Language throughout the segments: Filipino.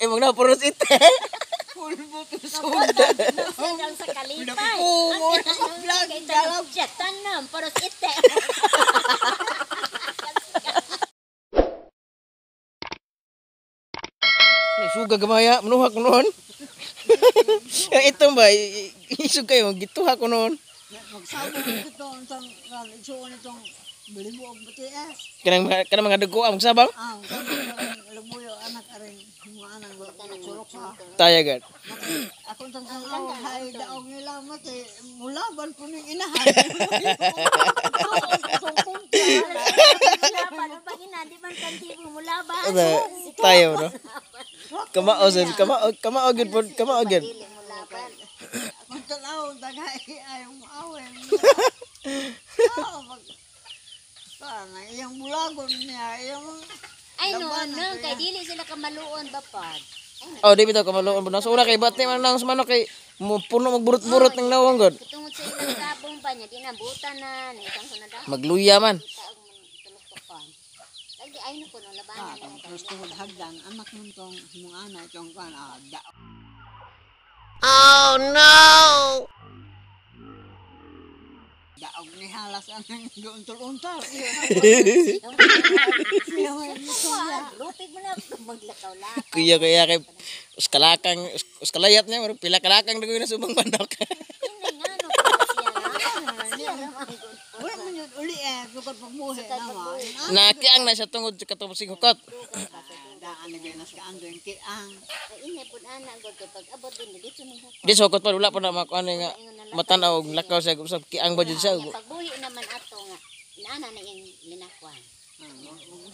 Imong na puros ite. Pulbo to sudan. Ang sa kalipay. Pumo na vlog dalam. Tanam, paros ite. Suga gamaya, menuhak noon. Ito ba, isog kayo, gituhak ko noon. Magsabog ito ang isuon itong bilibo ang BTS. Kanang mga dugo ang magsabang. Labuyo anak aring mga anak surok sa. Tayagan. Ako tang hay daog nila mati mulaban po ning inahan. Paano ba ginadi man kantibo mula ba? Tayo no. Kamao gid pod, kamao gid. Ako tanaw dagay ayong awen. Sana iyang bulagon niya iyang Ay no, kay dili sila kamaluon ba pad? Oh, di bitaw kamaloon po. Nasa una kay bati man lang sa manok kay puno magburot-burot ng nawang god. Tungod sa ilang sabong pa niya, dinabutan na, isang sunada. Magluya man. Lagi ay no po nung labanan na. Tapos tuhod hagdan anak nun tong mga anak itong kan daog. Oh no. Daog ni halas ang untul-untul. Lupig mo na maglakaw-lakaw. Kuya kay uskalayat niya, pila kalakang dagoy na subang manok. Hindi nga no siya na. Wala man yun uli sukad pagbuhi naman. Nakiang na siya tungod sa katapusing hukot. Daan ni Benas ka ando yung kiang. Inay pud ana gud kay pag abot din dito ni hukot. Di sa hukot pa wala pa na makuha nga matanaw og lakaw siya usab kiang ba jud siya. Pagbuhi naman ato nga inaana na yung linakwan.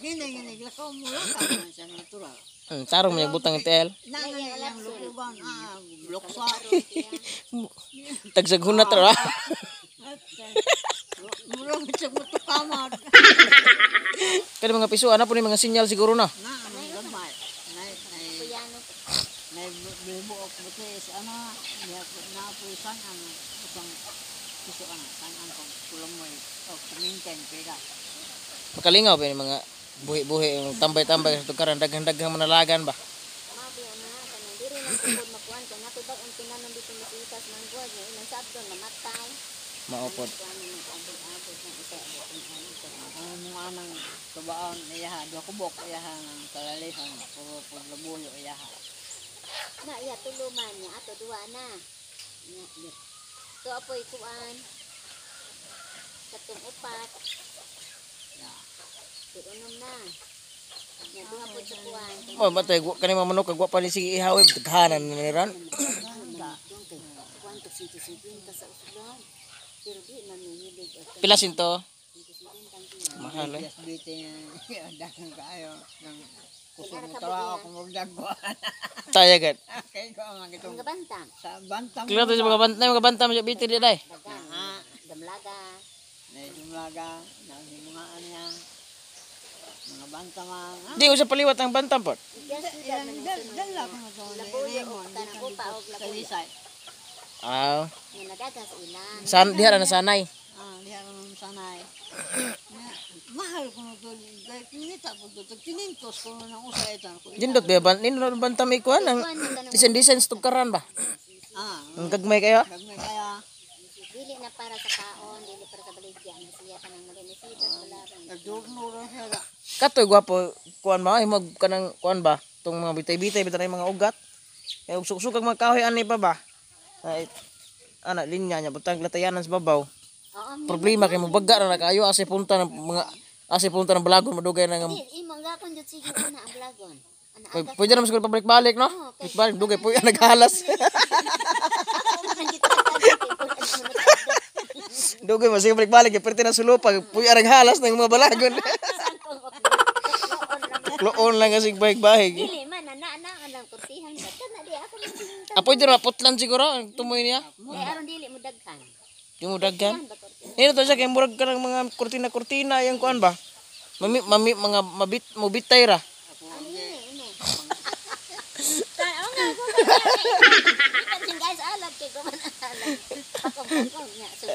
Gini lakaw mo lang siya natural. Tarong may butang tel. Nanay yung lukuban bloksa. Tagsag hunat ra. Murang siya mo to kamad. Kani mga piso ana po ni mga sinyal siguro na. Na anong gamay. Kuyano. Nay bilbo og butis ana ya na pusan ang utang piso ana san kong kulomoy o kuminten pera. Makalingaw ba ni mga buhi-buhi yung tambay-tambay sa tukaran daghang-daghang manalagan ba. Mabi ana kanang diri na pud makuan kay nato ba ang tinanon dito ni Itas man gud nga ilang sabton namatay. Maupod. Ang mga anang kabaon iyaha do kubok iyaha ng kalalihan puro labuyo iyaha. Na iya tuluman niya ato duwa na. Nya. So apoy kuan. Katong upat. Ya. Tuunom na. Nya duha pud sa kuan. Oh, batay kani mga manok kagwa pa ni sige ihaw daghanan ni ran. Kuan to sito sa usulan. Pero di man hilig. Pila sinto? Mahal eh. Just bitin dagang kaayo ng kusog mo tawa ako magdagwan. Tayagan. Kay ko ang gitong Mga bantang. sa bantam. Kila to sa mga bantam sa bitir di day. Dagan. Damlaga. Na dumlaga na mga anya mga bantam. Di ko sa paliwat ang bantam po. Dala ko na to. Labuyo o tanang upa o labuyo. Kalisay. Ah, Nga nadagas ilang. diha na sanay. Diha ko nung sanay. Mahal ko na to. Dahil kinita ko to. Tinintos ko na ng usaitan ko. Jindot ba bantam ikuan ang design tukaran ba. Ang gagmay kayo. Gagmay kaya. Dili na para sa kaon, dili para sa baligya. Ang siya ka ng malinisitas wala rin. Nagdurno rin siya. Katoy gwapo kuan ba himog kanang kuan ba tong mga bitay-bitay bitan mga ugat. Kay usuk-usuk mga kahoy ani pa ba. Ay ana linya nya butang latayanan sa babaw. Problema kay mobagga ra kayo ase punta ng balagon madugay na nga. Imong gapon jud sige na ang blagon. Pwede naman siguro pabalik-balik no? Balik dugay po yan naghalas. Dugay mas balik-balik kay perti na sulupag puy arang halas ng mga balagon. Kloon lang kasi bahig-bahig. Dili man ana ang kurtihan ba na di ako magsinta. Apoy dira putlan siguro ang tumoy niya. Kay aron dili mo daghan. Yung daghan. Ino to siya kay murag ka ng mga kurtina yung kuan ba? Mga mabitay ra. Ini. Tayo nga ko. Ikan guys alat kay ko man alat. Pakong nya. So,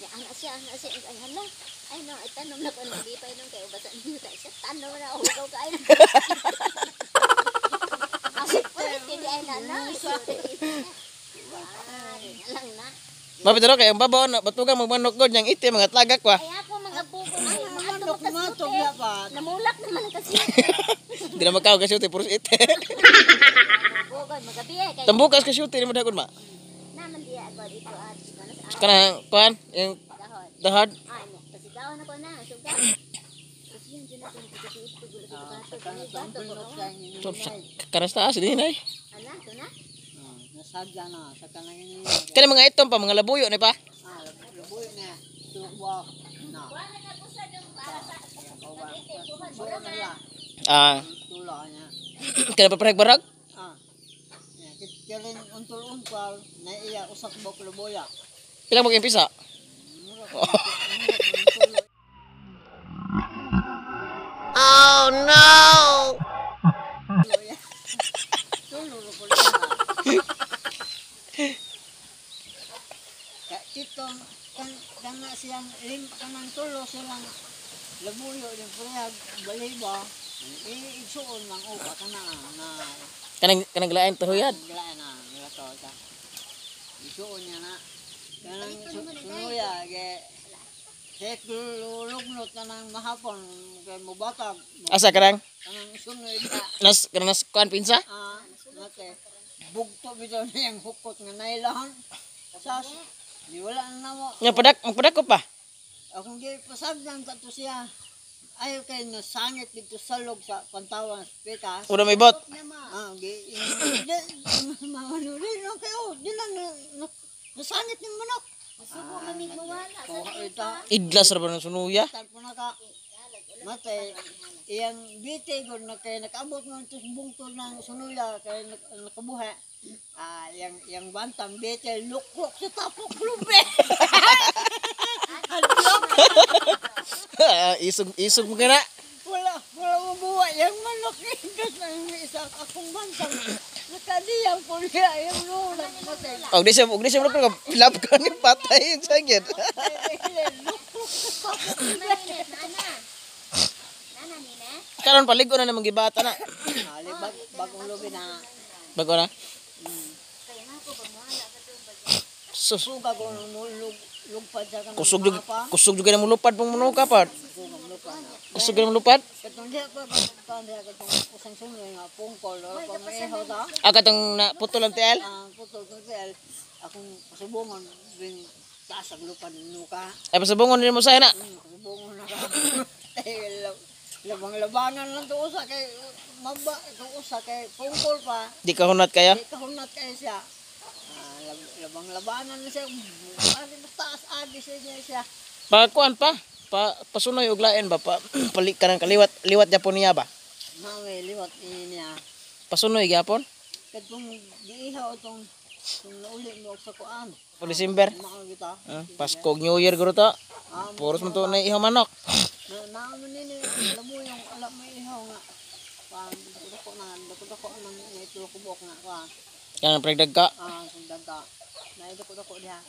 ya ana siya ay hala. Ay no, itanong na ko di pa inong kay ubasan niyo ta. Siya tanong na hugaw ka ay. Ako po hindi ay na na. Lang na. Mapitaro kay ang babaw na batugang magmanok god yang itim mga tagak wa. Ay ako mga bugo ay Manok matog ya pa. namulak naman kasi. Di na makaw kasi uti puros ite. Bugo magabi ay kay Tambukas kasi uti ni madagod ma. naman diya agad ito at sa Kanang kuan yung dahon. dahad. Ay mo, kasi daw na ko na suga. Kasi yun din natin kasi ito gulo sa bato. Ganun bato ko. So, sa karas taas din ay. Ala, ito na. Nasagya na sa kanang ini. Kani mga itom pa mga labuyo ni pa. Laboy na. Tuwa na. Buwa na la. Ah, Tula niya. kani pa pareg barag. Kirin untul-untal na iya usak bok laboya. Pila mo impisa? Oh no! Tulo ko na. Kitong kan na siyang kanang tulo silang labuyo yung puyag baliba. Iigsuon lang upa kana na Kanang lain tuhuyad. glaan na nilato ta. Isuon niya na. Kanang sunuya ge hek lulugnot na ng mahapon kay mubatag. Asa kanang Kanang sunoy na. kanang kuan pinsa? Nate. Bugto bitaw niyang hukot nga nailahan. Sas, di wala na mo. Nya magpadak ko pa. Akong di pasagdan kato siya. Ayaw kay nasangit dito sa log sa pantawan sa pitas. Una may bot. Gi manurin lang kayo. Di lang nasangit ng manok. Subo mamig mo wala. Kuha ita. Idlas ra ba ng sunuya? Talpo na ka. Mate, iyang bite gud na kay nakaabot mo ito sa bungtod ng sunuya kay nakabuhi. Yang bantam bite luklok sa tapok lube. Isog mo kana. Wala mabuhay yung manok ikas na yung isa akong bantam. Nakadiyang po niya yung lulang mate. Og di siya mo ka pilap ka ni patay sa gid. Luklok sa tapok lube. Mainit ana. Nana ni na. Karon paligo na namang gibata na. Libag bagong lube na. Bago na. Kaya nga ko ba mo wala ka tong bag. Sus. Suga ko lugpad sa kanang Kusog jud na mo lupad pang munuka pa. Kusog na mo lupad. Katong diha pa diha katong usang sunoy nga pungkol o pamaihaw ta. Katong na putol ang tiel. Ang putol ko tel akong pasubongon ring tasag lupad nuka. Ay pasabungon din mo sa na. Pasubongon na ka. Labang-labangan lang to usa kay maba itong usa kay pungkol pa. Di ka hunat kaya. Di kahunat kay siya. Labang-labanan na siya. Taas agi siya. Pakuan pa. Pasunoy og lain ba pa palik ka ng liwat Japon niya ba? Mawe liwat niya. Pasunoy gyapon. Katong giihaw itong nauli mo sa kuan. Pag December. Mao kita. Pasko New Year guro to. Puros man to na ihaw manok. Naano nini alam mo yung alam mo ihaw nga. Dako na may tulo kubok nga kuan. Kanang pregdag ka. Kung daga. Na dako diha.